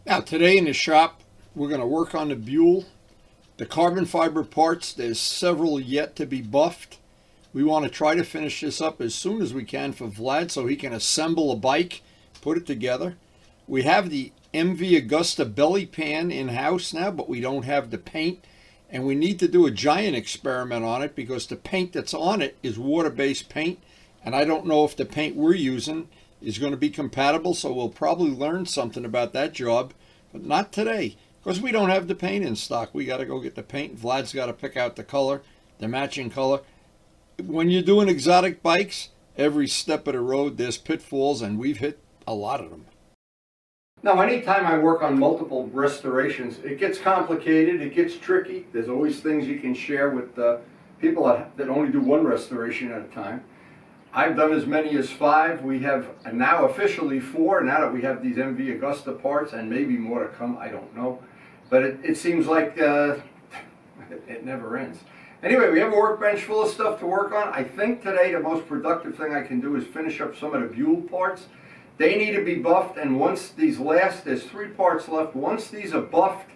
Now today in the shop, we're going to work on the Buell. The carbon fiber parts, there's several yet to be buffed. We want to try to finish this up as soon as we can for Vlad so he can assemble a bike, put it together. We have the MV Augusta belly pan in-house now, but we don't have the paint. And we need to do a giant experiment on it because the paint that's on it is water-based paint. And I don't know if the paint we're using is going to be compatible, so we'll probably learn something about that job. But not today, because we don't have the paint in stock. We got to go get the paint. Vlad's got to pick out the color, the matching color. When you're doing exotic bikes, every step of the road there's pitfalls, and we've hit a lot of them. Now, anytime I work on multiple restorations, it gets complicated, it gets tricky. There's always things you can share with people that only do one restoration at a time. I've done as many as 5. We have now officially 4, now that we have these MV Augusta parts, and maybe more to come, I don't know. But it seems like it never ends. Anyway, we have a workbench full of stuff to work on. I think today the most productive thing I can do is finish up some of the Buell parts. They need to be buffed, and once these last, there's 3 parts left. Once these are buffed,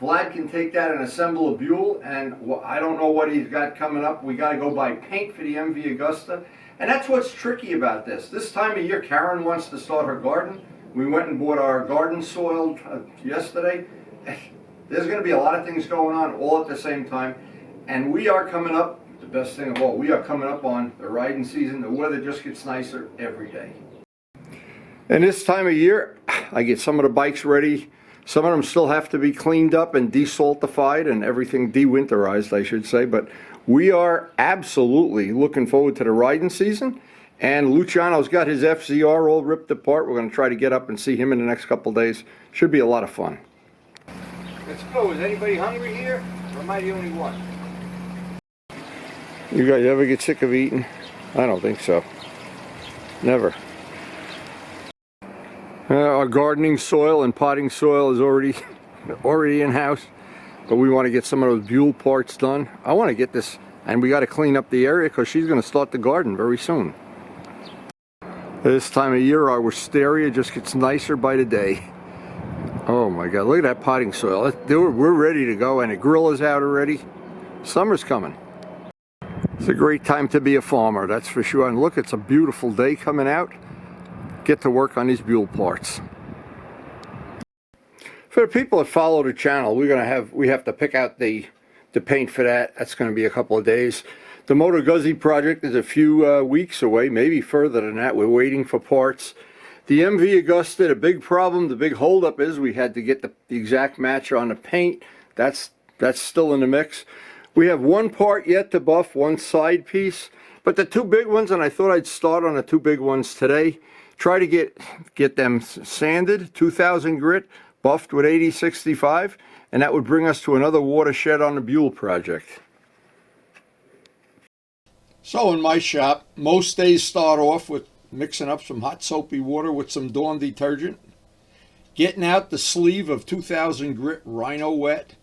Vlad can take that and assemble a Buell, and I don't know what he's got coming up. We got to go buy paint for the MV Augusta. And that's what's tricky about this. This time of year, Karen wants to start her garden. We went and bought our garden soil yesterday. There's going to be a lot of things going on all at the same time. And we are coming up, the best thing of all, we are coming up on the riding season. The weather just gets nicer every day. And this time of year, I get some of the bikes ready. Some of them still have to be cleaned up and desaltified and everything de-winterized, I should say. But we are absolutely looking forward to the riding season. And Luciano's got his FZR all ripped apart. We're going to try to get up and see him in the next couple days. Should be a lot of fun. Let's go. Is anybody hungry here? Or am I the only one? You guys ever get sick of eating? I don't think so. Never. Our gardening soil and potting soil is already in-house. But we want to get some of those Buell parts done. I want to get this, and we got to clean up the area because she's going to start the garden very soon. This time of year, our wisteria just gets nicer by the day. Oh my God, look at that potting soil. We're ready to go, and the grill is out already. Summer's coming. It's a great time to be a farmer, that's for sure. And look, it's a beautiful day coming out. Get to work on these Buell parts. For the people that follow the channel, we have to pick out the paint for that. That's going to be a couple of days. The Moto Guzzi project is a few weeks away, maybe further than that. We're waiting for parts. The MV Augusta, the big problem, the big holdup is we had to get the exact match on the paint. That's still in the mix. We have 1 part yet to buff, 1 side piece, but the 2 big ones, and I thought I'd start on the 2 big ones today. Try to get them sanded, 2000 grit, buffed with 8065, and that would bring us to another watershed on the Buell project. So in my shop, most days start off with mixing up some hot soapy water with some Dawn detergent, getting out the sleeve of 2000 grit Rhino Wet,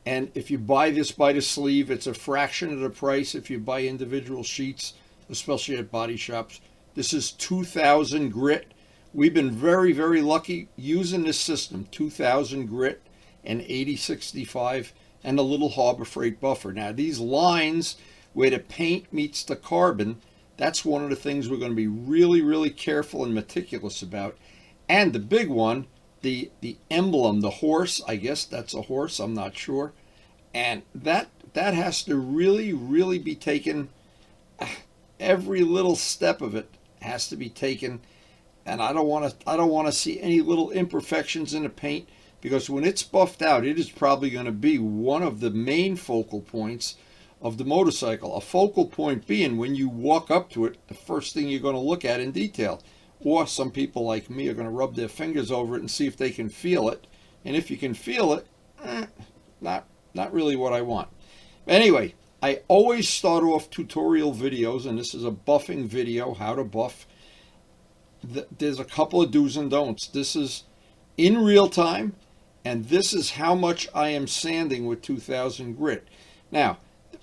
and if you buy this by the sleeve, it's a fraction of the price if you buy individual sheets, especially at body shops. This is 2000 grit. We've been very, very lucky using this system, 2000 grit and 8065 and a little Harbor Freight buffer. Now these lines where the paint meets the carbon, that's one of the things we're going to be really, really careful and meticulous about. And the big one, the emblem, the horse, I guess that's a horse, I'm not sure. And that has to really, really be taken, every little step of it has to be taken. And I don't want to see any little imperfections in the paint, because when it's buffed out, it is probably going to be one of the main focal points of the motorcycle. A focal point being when you walk up to it, the first thing you're going to look at in detail. Or some people like me are going to rub their fingers over it and see if they can feel it. And if you can feel it, not really what I want. Anyway, I always start off tutorial videos, and this is a buffing video, how to buff. There's a couple of do's and don'ts. This is in real time, and this is how much I am sanding with 2000 grit. Now,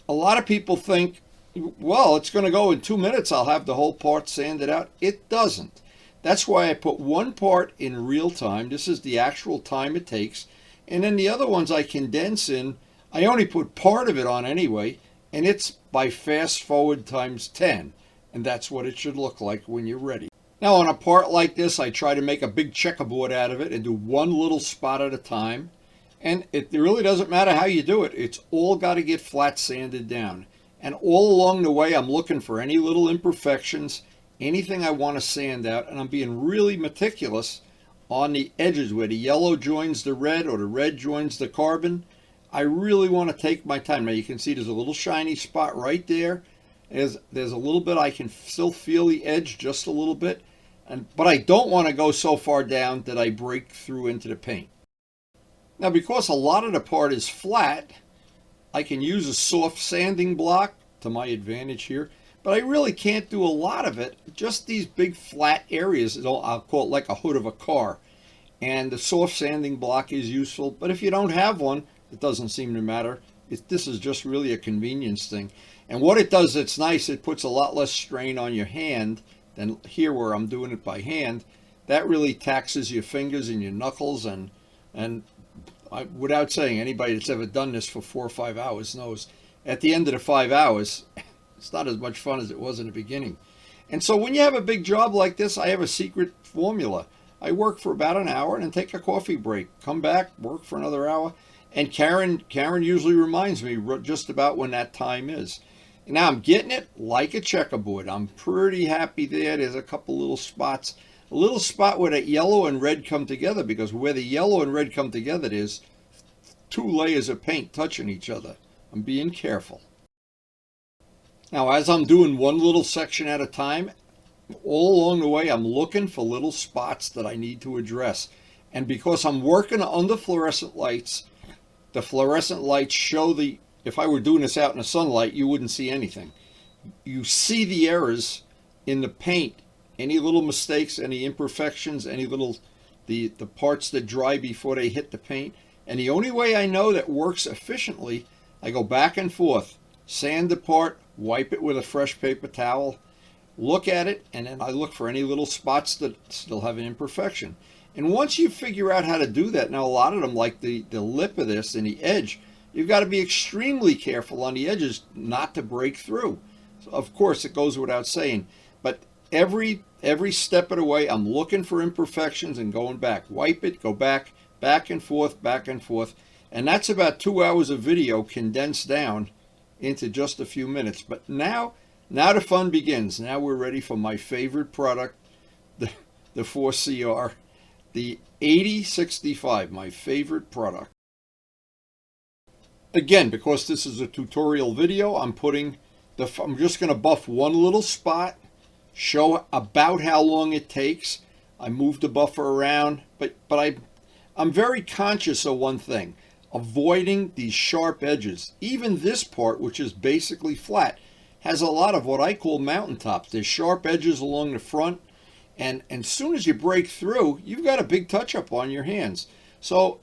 a lot of people think, well, it's going to go in 2 minutes, I'll have the whole part sanded out. It doesn't. That's why I put one part in real time. This is the actual time it takes. And then the other ones I condense in. I only put part of it on anyway, and it's by fast forward times 10. And that's what it should look like when you're ready. Now on a part like this, I try to make a big checkerboard out of it and do one little spot at a time. And it really doesn't matter how you do it. It's all got to get flat sanded down. And all along the way, I'm looking for any little imperfections, anything I want to sand out, and I'm being really meticulous on the edges where the yellow joins the red or the red joins the carbon. I really want to take my time. Now you can see there's a little shiny spot right there. There's a little bit, I can still feel the edge just a little bit, but I don't want to go so far down that I break through into the paint. Now because a lot of the part is flat, I can use a soft sanding block to my advantage here, but I really can't do a lot of it, just these big flat areas. I'll call it like a hood of a car. And the soft sanding block is useful, but if you don't have one, it doesn't seem to matter. This is just really a convenience thing. And what it does, it's nice, it puts a lot less strain on your hand than here where I'm doing it by hand. That really taxes your fingers and your knuckles, and without saying, anybody that's ever done this for 4 or 5 hours knows at the end of the 5 hours, it's not as much fun as it was in the beginning. And so when you have a big job like this, I have a secret formula. I work for about an hour and then take a coffee break, come back, work for another hour. And Karen usually reminds me just about when that time is. Now I'm getting it like a checkerboard. I'm pretty happy there. There's a couple little spots. A little spot where that yellow and red come together, because where the yellow and red come together, there's 2 layers of paint touching each other. I'm being careful. Now as I'm doing one little section at a time, all along the way I'm looking for little spots that I need to address. And because I'm working under fluorescent lights, the fluorescent lights show if I were doing this out in the sunlight, you wouldn't see anything. You see the errors in the paint, any little mistakes, any imperfections, any little, the parts that dry before they hit the paint. And the only way I know that works efficiently, I go back and forth, sand the part, wipe it with a fresh paper towel, look at it, and then I look for any little spots that still have an imperfection. And once you figure out how to do that, now a lot of them, like the lip of this and the edge, you've got to be extremely careful on the edges not to break through. So of course, it goes without saying, but every step of the way, I'm looking for imperfections and going back. Wipe it, go back and forth, and that's about 2 hours of video condensed down into just a few minutes. But now the fun begins. Now we're ready for my favorite product, the 4CR. The 8065, my favorite product. Again, because this is a tutorial video, I'm just going to buff one little spot, show about how long it takes. I move the buffer around, but I'm very conscious of one thing, avoiding these sharp edges. Even this part, which is basically flat, has a lot of what I call mountaintops. There's sharp edges along the front. And as soon as you break through, you've got a big touch-up on your hands. So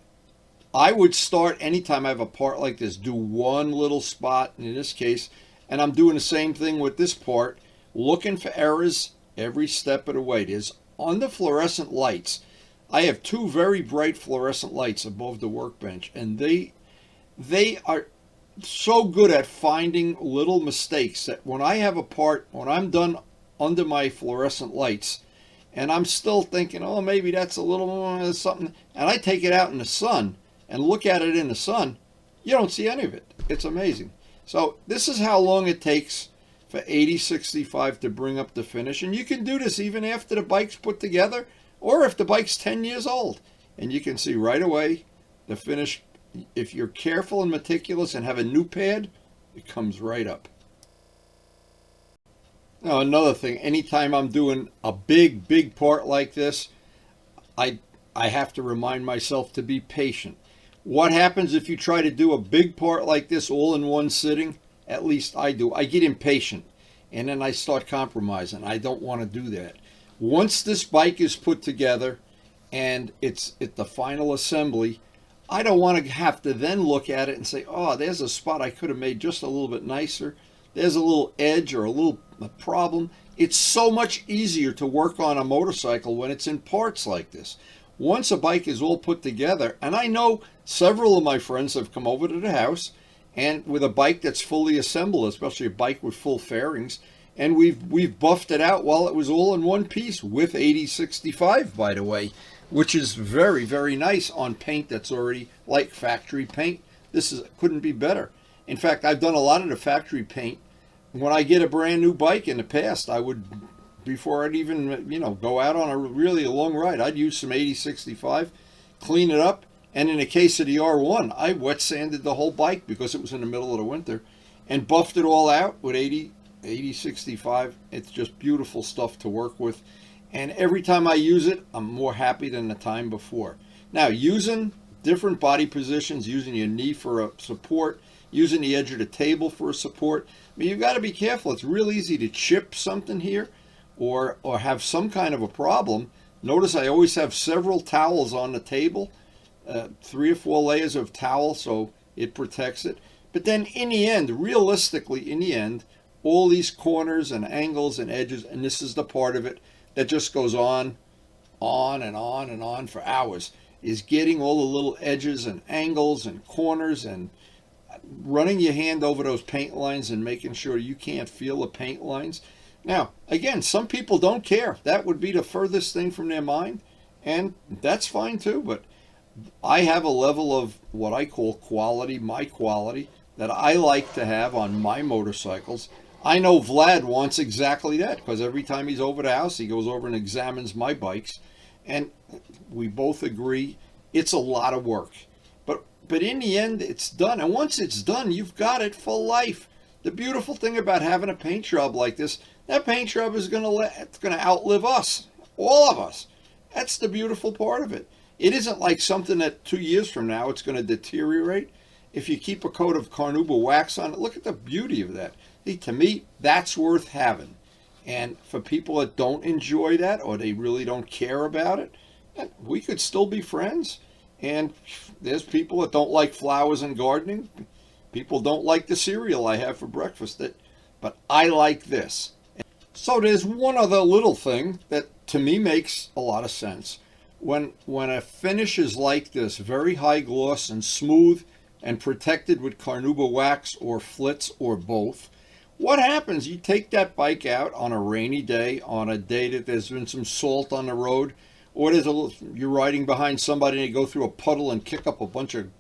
I would start anytime I have a part like this, do one little spot in this case, and I'm doing the same thing with this part, looking for errors every step of the way. There's on the fluorescent lights. I have 2 very bright fluorescent lights above the workbench, and they are so good at finding little mistakes that when I have a part, when I'm done under my fluorescent lights, and I'm still thinking, oh, maybe that's a little something, and I take it out in the sun and look at it in the sun, you don't see any of it. It's amazing. So this is how long it takes for 8065 to bring up the finish. And you can do this even after the bike's put together, or if the bike's 10 years old. And you can see right away the finish. If you're careful and meticulous and have a new pad, it comes right up. Now another thing, anytime I'm doing a big part like this, I have to remind myself to be patient. What happens if you try to do a big part like this all in one sitting? At least I do. I get impatient and then I start compromising. I don't want to do that. Once this bike is put together and it's at the final assembly, I don't want to have to then look at it and say, oh, there's a spot I could have made just a little bit nicer. There's a little edge or a little a problem. It's so much easier to work on a motorcycle when it's in parts like this. Once a bike is all put together, and I know several of my friends have come over to the house and with a bike that's fully assembled, especially a bike with full fairings, and we've buffed it out while it was all in one piece with 8065, by the way, which is very, very nice on paint that's already like factory paint. Couldn't be better. In fact, I've done a lot of the factory paint. When I get a brand new bike in the past, I would, before I'd even, go out on a really long ride, I'd use some 8065, clean it up, and in the case of the R1, I wet sanded the whole bike because it was in the middle of the winter and buffed it all out with 8065. It's just beautiful stuff to work with. And every time I use it, I'm more happy than the time before. Now, using different body positions, using your knee for a support, using the edge of the table for a support. I mean, you've got to be careful. It's real easy to chip something here or have some kind of a problem. Notice I always have several towels on the table, 3 or 4 layers of towel, so it protects it. But then in the end, realistically, in the end, all these corners and angles and edges, and this is the part of it that just goes on and on and on for hours, is getting all the little edges and angles and corners and running your hand over those paint lines and making sure you can't feel the paint lines. Now, again, some people don't care. That would be the furthest thing from their mind, and that's fine too, but I have a level of what I call quality, my quality, that I like to have on my motorcycles. I know Vlad wants exactly that because every time he's over the house, he goes over and examines my bikes, and we both agree it's a lot of work. But in the end, it's done. And once it's done, you've got it for life. The beautiful thing about having a paint job like this, that paint job is going to outlive us, all of us. That's the beautiful part of it. It isn't like something that 2 years from now it's going to deteriorate. If you keep a coat of carnauba wax on it, look at the beauty of that. See, to me, that's worth having. And for people that don't enjoy that or they really don't care about it, we could still be friends. And there's people that don't like flowers and gardening. People don't like the cereal I have for breakfast. But I like this. So there's one other little thing that to me makes a lot of sense. When a finish is like this, very high gloss and smooth and protected with carnauba wax or flitz or both, what happens? You take that bike out on a rainy day, on a day that there's been some salt on the road, or you're riding behind somebody and you go through a puddle and kick up a bunch of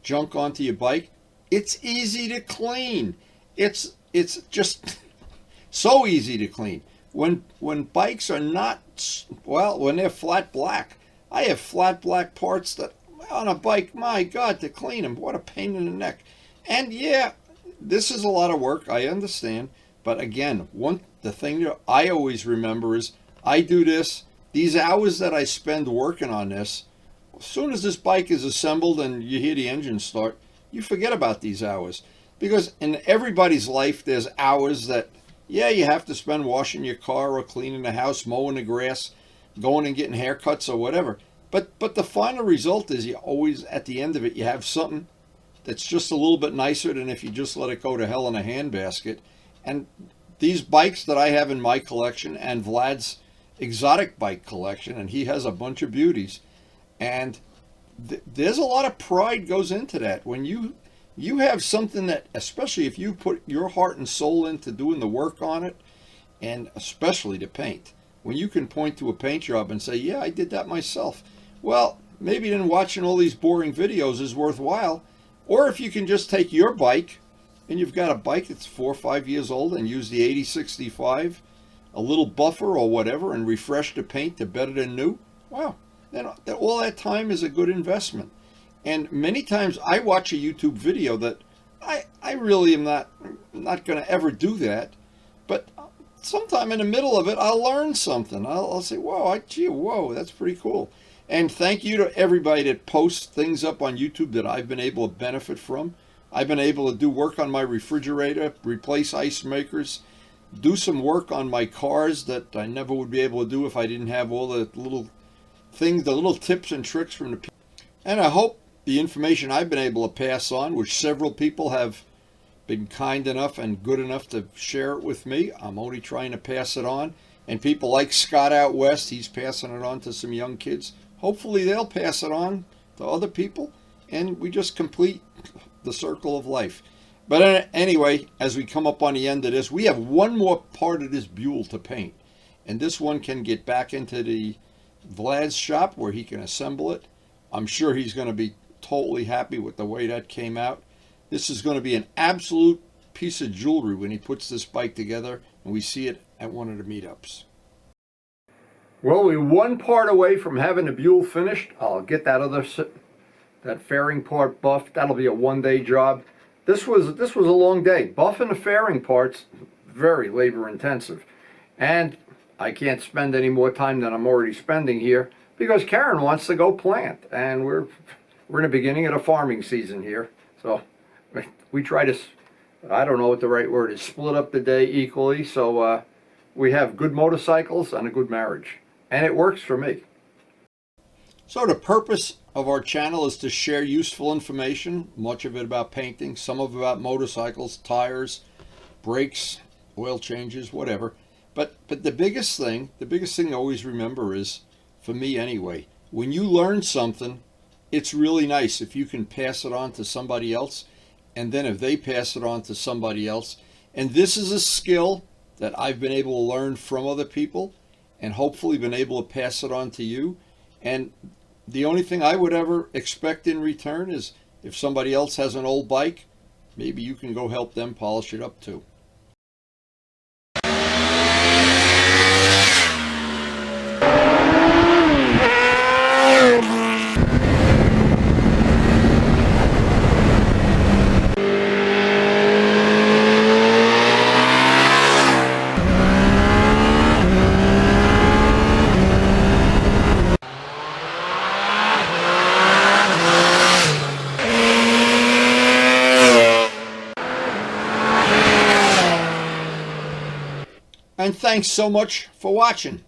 junk onto your bike. It's easy to clean. It's just so easy to clean. When bikes are not, well, when they're flat black, I have flat black parts that on a bike, my God, to clean them, what a pain in the neck. And yeah, this is a lot of work, I understand. But again, the thing that I always remember is I do this. These hours that I spend working on this, as soon as this bike is assembled and you hear the engine start, you forget about these hours. Because in everybody's life, there's hours that, yeah, you have to spend washing your car or cleaning the house, mowing the grass, going and getting haircuts or whatever. But the final result is you always, at the end of it, you have something that's just a little bit nicer than if you just let it go to hell in a handbasket. And these bikes that I have in my collection and Vlad's exotic bike collection, and he has a bunch of beauties, and there's a lot of pride goes into that. When you have something that, especially if you put your heart and soul into doing the work on it, and especially the paint, when you can point to a paint job and say, yeah, I did that myself. Well, maybe then watching all these boring videos is worthwhile. Or if you can just take your bike, and you've got a bike that's 4 or 5 years old, and use the 8065, a little buffer or whatever, and refresh the paint to better than new, wow, then all that time is a good investment. And many times I watch a YouTube video that I really am not going to ever do that, but sometime in the middle of it, I'll learn something. I'll say, whoa, that's pretty cool. And thank you to everybody that posts things up on YouTube that I've been able to benefit from. I've been able to do work on my refrigerator, replace ice makers, do some work on my cars that I never would be able to do if I didn't have all the little things, the little tips and tricks from the people. And I hope the information I've been able to pass on, which several people have been kind enough and good enough to share it with me. I'm only trying to pass it on. And people like Scott out west, he's passing it on to some young kids. Hopefully they'll pass it on to other people, and we just complete the circle of life. But anyway, as we come up on the end of this, we have one more part of this Buell to paint. And this one can get back into the Vlad's shop where he can assemble it. I'm sure he's going to be totally happy with the way that came out. This is going to be an absolute piece of jewelry when he puts this bike together and we see it at one of the meetups. Well, we're one part away from having the Buell finished. I'll get that fairing part buffed. That'll be a one-day job. This was a long day. Buffing the fairing parts, very labor intensive. And I can't spend any more time than I'm already spending here because Karen wants to go plant, and we're in the beginning of the farming season here. So we try to, I don't know what the right word is, split up the day equally. So we have good motorcycles and a good marriage, and it works for me. So the purpose of our channel is to share useful information, much of it about painting, some of it about motorcycles, tires, brakes, oil changes, whatever. But the biggest thing to always remember is, for me anyway, when you learn something, it's really nice if you can pass it on to somebody else, and then if they pass it on to somebody else. And this is a skill that I've been able to learn from other people and hopefully been able to pass it on to you. And the only thing I would ever expect in return is if somebody else has an old bike, maybe you can go help them polish it up too. And thanks so much for watching.